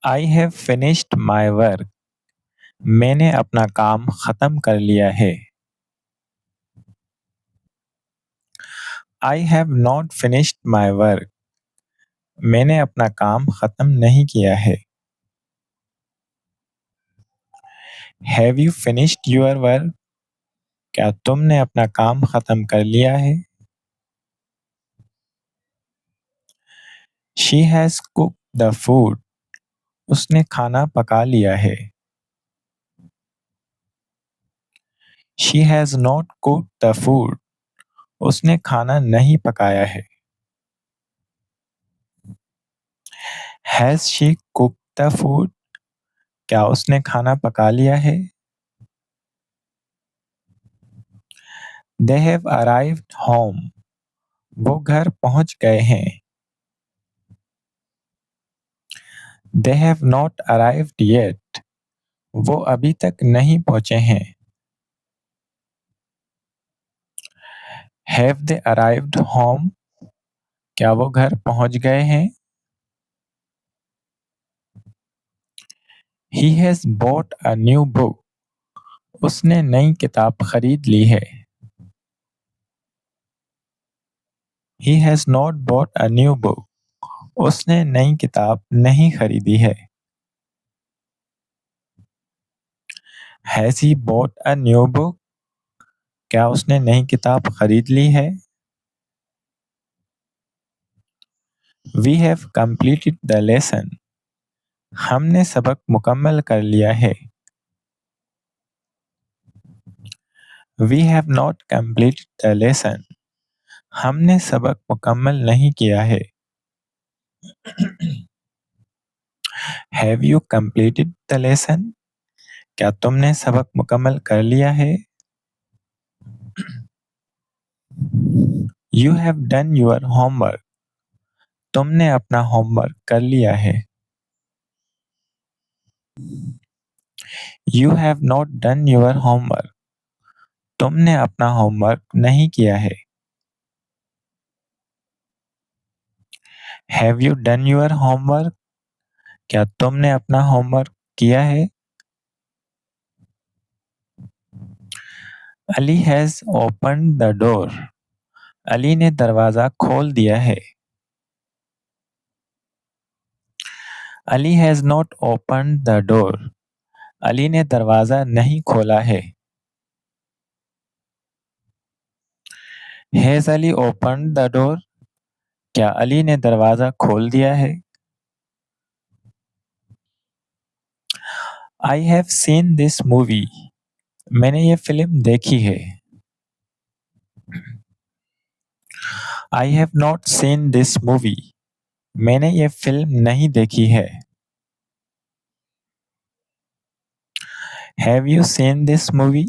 I have finished my work. मैंने अपना काम खत्म कर लिया है. I have not finished my work. मैंने अपना काम खत्म नहीं किया है. Have you finished your work? क्या तुमने अपना काम खत्म कर लिया है? She has cooked the food. उसने खाना पका लिया है. She has not cooked the food. उसने खाना नहीं पकाया है. Has she cooked the food? क्या उसने खाना पका लिया है? They have arrived home. वो घर पहुंच गए हैं. They have not arrived yet. वो अभी तक नहीं पहुंचे हैं. Have they arrived home? क्या वो घर पहुंच गए हैं? He has bought a new book. उसने नई किताब खरीद ली है. He has not bought a new book. उसने नई किताब नहीं खरीदी है. Has he bought a new book? क्या उसने नई किताब खरीद ली है? We have completed the lesson. हमने सबक मुकम्मल कर लिया है. We have not completed the lesson. हमने सबक मुकम्मल नहीं किया है. Have you completed the lesson? क्या तुमने सबक मुकम्मल कर लिया है? You have done your homework. तुमने अपना होमवर्क कर लिया है. You have not done your homework. तुमने अपना होमवर्क नहीं किया है. Have you done your homework? क्या तुमने अपना होमवर्क किया है? Ali has opened the door. Ali ने दरवाजा खोल दिया है. Ali has not opened the door. Ali ने दरवाजा नहीं खोला है. Has Ali opened the door? क्या अली ने दरवाजा खोल दिया है? I have seen this movie. मैंने ये फिल्म देखी है. I have not seen this movie. मैंने ये फिल्म नहीं देखी है. Have you seen this movie?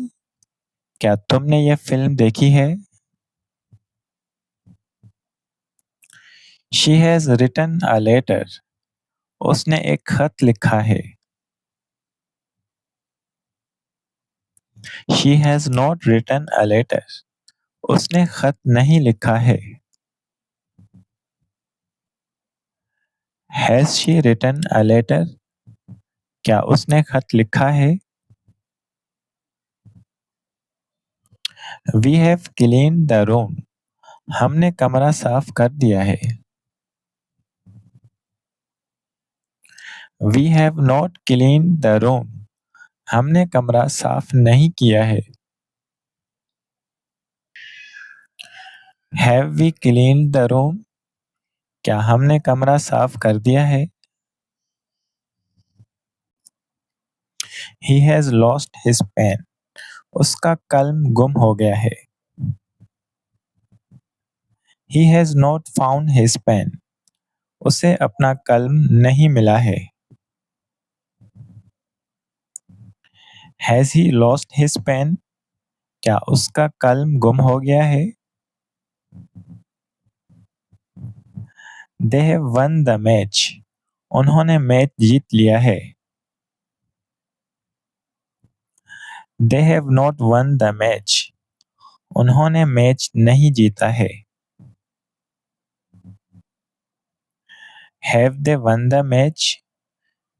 क्या तुमने ये फिल्म देखी है? She has written a letter. उसने एक खत लिखा है. She has not written a letter. उसने खत नहीं लिखा है. Has she written a letter? क्या उसने खत लिखा है? We have cleaned the room. हमने कमरा साफ कर दिया है. We have not cleaned the room. हमने कमरा साफ नहीं किया है. Have we cleaned the room? क्या हमने कमरा साफ कर दिया है? He has lost his pen. उसका कलम गुम हो गया है. He has not found his pen. उसे अपना कलम नहीं मिला है. Has he lost his pen? क्या उसका कलम गुम हो गया है? They have won the match. उन्होंने मैच जीत लिया है. They have not won the match. उन्होंने मैच नहीं जीता है. Have they won the match?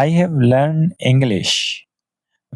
I have learned English.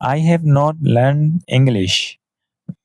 I have not learned English.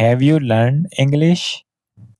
Have you learned English?